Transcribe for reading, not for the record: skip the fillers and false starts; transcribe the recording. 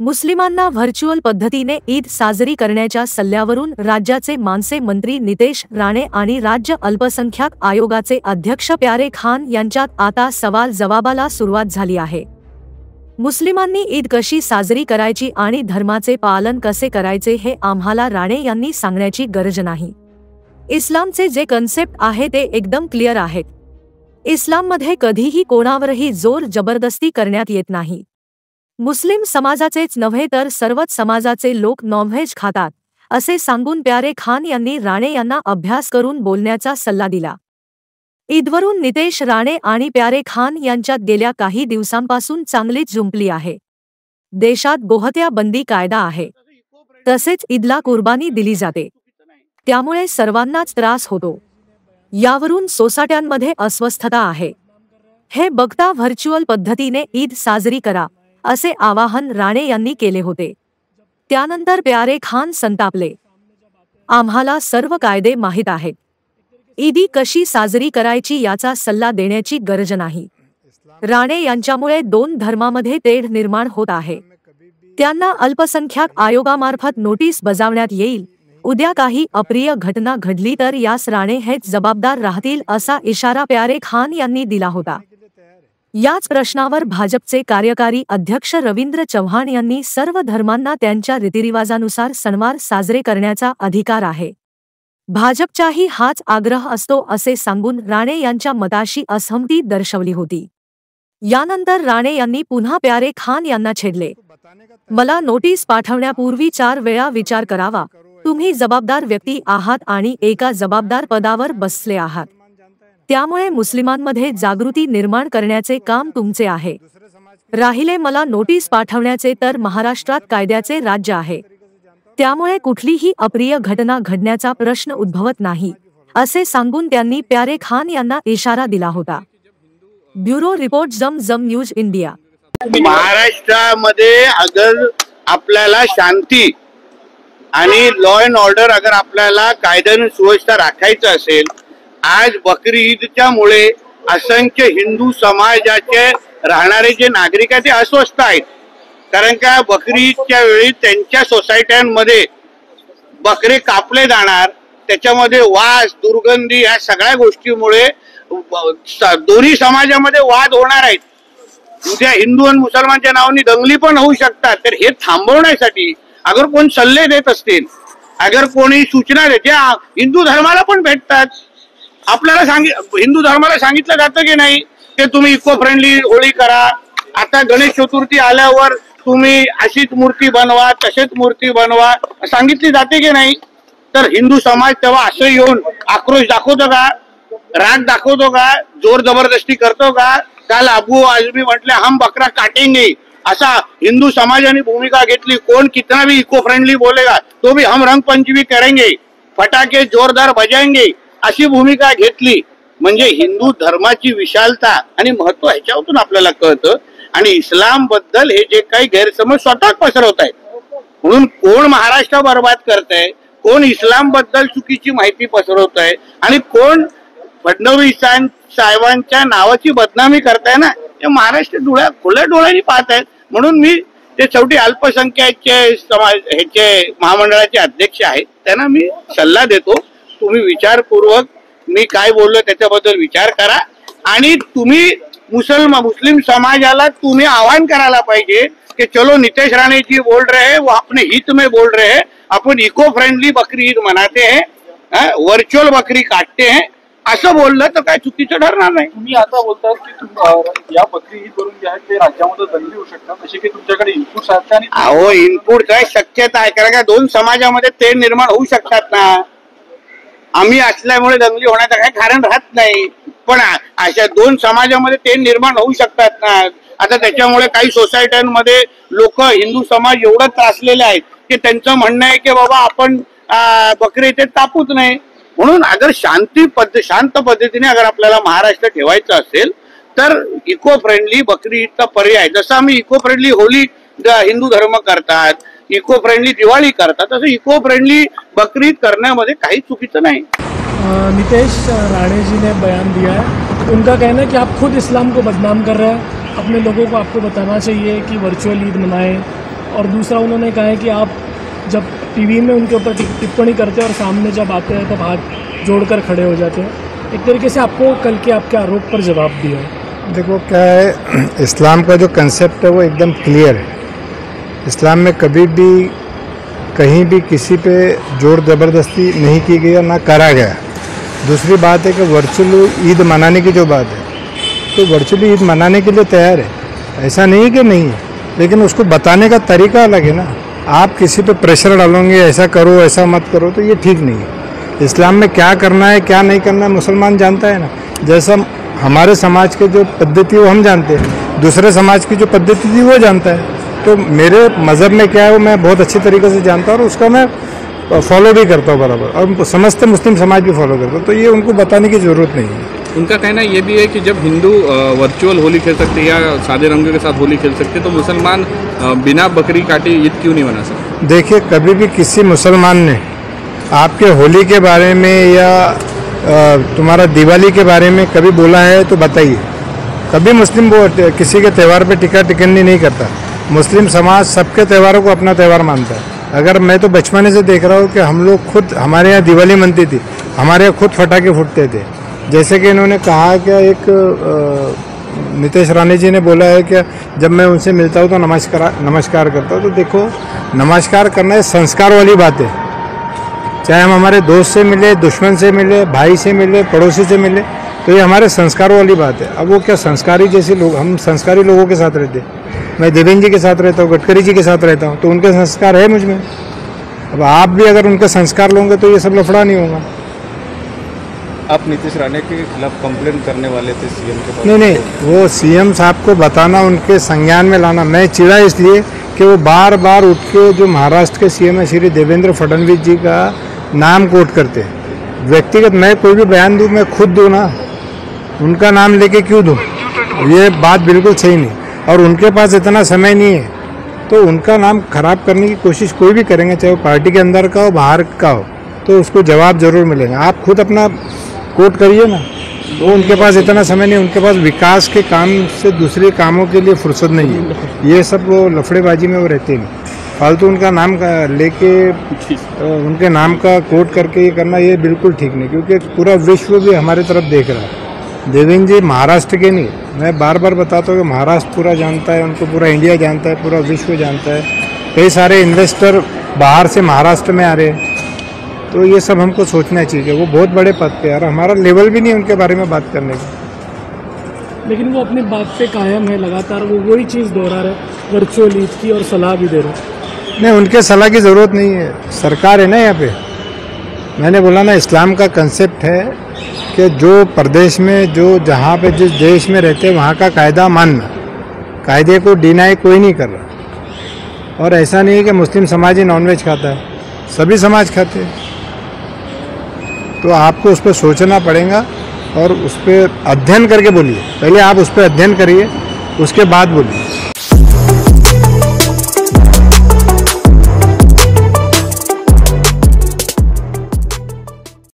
मुस्लिमांना व्हर्च्युअल पद्धतीने ईद साजरी करण्याच्या सल्ल्यावरून राज्याचे मानसे मंत्री नितेश राणे आणि राज्य अल्पसंख्याक आयोगाचे अध्यक्ष प्यारे खान यांच्यात आता सवाल जवाबाला सुरुवात झाली आहे। मुस्लिमांनी ईद कशी साजरी करायची आणि धर्माचे पालन कसे करायचे हे आम्हाला राणे यांनी सांगण्याची गरज नाही। इस्लामचे जे कन्सेप्ट आहे ते एकदम क्लिअर आहेत। इस्लाममध्ये कधीही कोणावरही जोर जबरदस्ती करण्यात येत नाही। मुस्लिम समाजाचेच नव्हे तर सर्वच समाजाचे लोक नॉनव्हेज खातात असे सांगून प्यारे खान यांनी राणे यांना अभ्यास करून बोलण्याचा सल्ला दिला। ईदवरून नितेश राणे आणि प्यारे खान यांच्यात गेल्या काही दिवसांपासून चांगलीच जुंपली आहे। देशात गोहत्या बंदी कायदा आहे, तसेच ईदला कुर्बानी दिली जाते, त्यामुळे सर्वांनाच त्रास होतो। यावरून सोसाट्यांमध्ये अस्वस्थता आहे। हे बघता व्हर्च्युअल पद्धतीने ईद साजरी करा असे आवाहन राणे यांनी केले होते। त्यानंतर प्यारे खान संतापले। आम्हाला सर्व कायदे माहीत आहेत। ईदी कशी साजरी करायची याचा सल्ला देण्याची गरज नाही। राणे यांच्यामुळे दोन धर्मामध्ये तेढ निर्माण होत आहे। त्यांना अल्पसंख्याक आयोगामार्फत नोटीस बजावण्यात येईल। उद्या काही अप्रिय घटना घडली तर यास राणे हेच जबाबदार राहतील असा इशारा प्यारे खान यांनी दिला होता। याच प्रश्नावर भाजपचे कार्यकारी अध्यक्ष रवींद्र चव्हाण यांनी सर्व धर्मांना त्यांच्या रीतिरिवाजानुसार सणवार साजरे करण्याचा अधिकार आहे। भाजपचाही हाच आग्रह असतो असे सांगून राणे यांच्या मताशी असहमती दर्शवली होती। यानंतर राणे यांनी पुन्हा प्यारे खान यांना छेडले। मला नोटीस पाठवण्यापूर्वी 4 वेळा विचार करावा। तुम्ही जबाबदार व्यक्ती आहात आणि एका जबाबदार पदावर बसले आहात, त्यामुळे मुस्लिमांमध्ये जागृती निर्माण करण्याचे काम तुमचे आहे। राहिले मला नोटीस पाठवण्याचे तर महाराष्ट्रात कायद्याचे राज्य आहे, त्यामुळे कुठलीही अप्रिय घटना घडण्याचा प्रश्न उद्भवत नाही असे सांगून त्यांनी प्यारे खान यांना इशारा दिला होता। ब्युरो रिपोर्ट जम न्यूज इंडिया। महाराष्ट्रामध्ये अगर आपल्याला शांती आणि लॉ अँड ऑर्डर अगर आपल्याला कायद्याने सुव्यवस्था राखायचं असेल, आज बकरी ईदच्या मुळे असंख्य हिंदू समाजाचे राहणारे जे नागरिक आहेत ते अस्वस्थ आहेत। कारण का बकरी ईदच्या वेळी त्यांच्या सोसायट्यांमध्ये बकरे कापले जाणार, त्याच्यामध्ये वास दुर्गंधी या सगळ्या गोष्टीमुळे दोन्ही समाजामध्ये वाद होणार आहेत। उद्या हिंदू आणि मुसलमानच्या नावाने दंगली पण होऊ शकतात। तर हे थांबवण्यासाठी अगर कोण सल्ले देत असतील, अगर कोणी सूचना देते, हिंदू धर्माला पण भेटतात। आपल्याला हिंदू धर्माला सांगितलं जातं की नाही की तुम्ही इको फ्रेंडली होळी करा, आता गणेश चतुर्थी आल्यावर तुम्ही अशीच मूर्ती बनवा तशीच मूर्ती बनवा सांगितली जाते की नाही। तर हिंदू समाज तेव्हा असं येऊन आक्रोश दाखवतो का, राग दाखवतो का, जोर जबरदस्ती करतो का? काल अबू आझमी म्हटले हम बकरा काटेंगे, असा हिंदू समाजाने भूमिका घेतली। कोण कितना भी इको फ्रेंडली बोलेगा तो भी हम रंग पंचमी करेंगे, फटाके जोरदार बजाएंगे अशी भूमिका घेतली। म्हणजे हिंदू धर्माची विशालता आणि महत्व ह्याच्यातून आपल्याला कळतं। आणि इस्लाम बद्दल हे जे काही गैरसमज स्वतः पसरवत आहेत, म्हणून कोण महाराष्ट्र बर्बाद करतंय, कोण इस्लाम बद्दल चुकीची माहिती पसरवत आहे आणि कोण फडणवीस साहेबांच्या नावाची बदनामी करताय ना, ते महाराष्ट्र खुल्या डोळ्यांनी पाहत आहेत। म्हणून मी ते शेवटी अल्पसंख्याकचे समाज ह्याचे महामंडळाचे अध्यक्ष आहेत, त्यांना मी सल्ला देतो, तुम्ही विचारपूर्वक मी काय बोललो त्याच्याबद्दल विचार करा आणि तुम्ही मुस्लिम समाजाला तुम्ही आह्वान करायला पाहिजे कि चलो नितेश राणे जी बोल रहे हैं वो अपने हित में बोल रहे हैं, अपन इको फ्रेंडली बकरी ईद मनाते हैं, वर्चुअल बकरी काटते हैं असं बोललं तर काय चुकीचं ठरणार नाही। तुम्ही आता बोलतात की या बकरी ईद वरून जे आहे ते राज्यामध्ये दंगली होऊ शकतात, असे की तुमच्याकडे इनपुट्स आहेत आणि अहो इनपुट काय शक्यता आहे? कारण का दोन समाजामध्ये तेढ निर्माण होऊ शकतात ना। आम्ही असल्यामुळे दंगली होण्याचं काही कारण राहत नाही, पण अशा दोन समाजामध्ये तेढ निर्माण होऊ शकतात ना। आता त्याच्यामुळे काही सोसायट्यांमध्ये लोक हिंदू समाज एवढं त्रासलेले आहेत की त्यांचं म्हणणं आहे की बाबा आपण बकरी इथे कापूच नाही। म्हणून अगर शांत पद्धतीने अगर आपल्याला महाराष्ट्र ठेवायचं असेल तर इको फ्रेंडली बकरी ईदचा पर्याय, जसं आम्ही इको फ्रेंडली होली हिंदू धर्म करतात, इको फ्रेंडली दिवाळी करतात, तसं इको फ्रेंडली बकरी ईद करण्यामध्ये काही चुकीचं नाही। नितेश राणे जी ने बयान दिया है, उनका कहना है कि आप खुद इस्लाम को बदनाम कर रहे हैं, अपने लोगों को आपको बताना चाहिए कि वर्चुअल ईद मनाएं, और दूसरा उन्होंने कहा है कि आप जब टीवी में उनके ऊपर टिप्पणी करते हैं और सामने जब आते हैं तब हाथ जोड़कर खड़े हो जाते हैं। एक तरीके से आपको कल के आपके आरोप पर जवाब दिया है। देखो क्या है, इस्लाम का जो कंसेप्ट है वो एकदम क्लियर है। इस्लाम में कभी भी कहीं भी किसी पे जोर ज़बरदस्ती नहीं की गई, ना करा गया। दूसरी बात है कि वर्चुअली ईद मनाने की जो बात है, तो वर्चुअली ईद मनाने के लिए तैयार है, ऐसा नहीं है कि नहीं है, लेकिन उसको बताने का तरीका अलग है ना। आप किसी पे प्रेशर डालोगे, ऐसा करो ऐसा मत करो, तो ये ठीक नहीं है। इस्लाम में क्या करना है क्या नहीं करना है मुसलमान जानता है ना। जैसा हमारे समाज के जो पद्धति वो हम जानते हैं, दूसरे समाज की जो पद्धति थी वो जानता है। तो मेरे मज़हब में क्या है वो मैं बहुत अच्छी तरीके से जानता हूँ और उसका मैं फॉलो भी करता हूँ बराबर, और समस्त मुस्लिम समाज भी फॉलो करता हूँ। तो ये उनको बताने की ज़रूरत नहीं है। उनका कहना ये भी है कि जब हिंदू वर्चुअल होली खेल सकते या सादे रंगों के साथ होली खेल सकते, तो मुसलमान बिना बकरी काटे ईद क्यों नहीं मना सकते? देखिए, कभी भी किसी मुसलमान ने आपके होली के बारे में या तुम्हारा दिवाली के बारे में कभी बोला है तो बताइए। कभी मुस्लिम वो किसी के त्यौहार पे टिक्का टिकन्नी नहीं करता। मुस्लिम समाज सबके त्योहारों को अपना त्यौहार मानता है। अगर मैं तो बचपने से देख रहा हूँ कि हम लोग खुद, हमारे यहाँ दिवाली मनती थी, हमारे यहाँ खुद फटाके फूटते थे। जैसे कि इन्होंने कहा कि एक नितेश राणे जी ने बोला है कि जब मैं उनसे मिलता हूँ तो नमस्कार करता हूँ। तो देखो, नमस्कार करना है संस्कार वाली बात है। चाहे हम हमारे दोस्त से मिले, दुश्मन से मिले, भाई से मिले, पड़ोसी से मिले, तो ये हमारे संस्कार वाली बात है। अब वो क्या संस्कारी जैसे लोग, हम संस्कारी लोगों के साथ रहते हैं। मैं देवेंद्र जी के साथ रहता हूँ, गडकरी जी के साथ रहता हूँ, तो उनके संस्कार है मुझ में। अब आप भी अगर उनके संस्कार लोगे तो ये सब लफड़ा नहीं होगा। आप नीतीश राणे के खिलाफ कंप्लेन करने वाले थे सीएम के पास? नहीं, वो सीएम साहब को बताना, उनके संज्ञान में लाना। मैं चिढ़ा इसलिए कि वो बार बार उठ के जो महाराष्ट्र के सीएम है श्री देवेंद्र फडणवीस जी का नाम कोट करते हैं। व्यक्तिगत मैं कोई भी बयान दूँ, मैं खुद दूँ ना, उनका नाम लेके क्यों दूँ? ये बात बिल्कुल सही नहीं। और उनके पास इतना समय नहीं है, तो उनका नाम खराब करने की कोशिश कोई भी करेंगे, चाहे वो पार्टी के अंदर का हो बाहर का हो, तो उसको जवाब जरूर मिलेगा। आप खुद अपना कोट करिए ना। वो उनके पास इतना समय नहीं, उनके पास विकास के काम से दूसरे कामों के लिए फुर्सत नहीं है। ये सब वो लफड़ेबाजी में वो रहते नहीं। फालतू उनका नाम लेके उनके नाम का कोट करके ये करना, ये बिल्कुल ठीक नहीं, क्योंकि पूरा विश्व भी हमारी तरफ देख रहा है। देवेंद्र जी महाराष्ट्र के नहीं, मैं बार बार बताता हूँ कि महाराष्ट्र पूरा जानता है, उनको पूरा इंडिया जानता है, पूरा विश्व जानता है। कई सारे इन्वेस्टर बाहर से महाराष्ट्र में आ रहे हैं, तो ये सब हमको सोचना चाहिए। वो बहुत बड़े पद पे, और हमारा लेवल भी नहीं उनके बारे में बात करने का। लेकिन वो अपनी बात पे कायम है, लगातार वो वही चीज़ दोहरा रहे, वर्चुअल ईद की, और सलाह भी दे रहे। नहीं, उनके सलाह की ज़रूरत नहीं है, सरकार है ना यहाँ पे। मैंने बोला ना, इस्लाम का कंसेप्ट है कि जो प्रदेश में, जो जहाँ पे जिस देश में रहते हैं वहाँ का कायदा मानना, कायदे को डिनाई कोई नहीं कर रहा। और ऐसा नहीं है कि मुस्लिम समाज ही नॉनवेज खाता है, सभी समाज खाते हैं। तो आपको उस पर सोचना पड़ेगा और उस पर अध्ययन करके बोलिए। पहले आप उस पर अध्ययन करिए, उसके बाद बोलिए।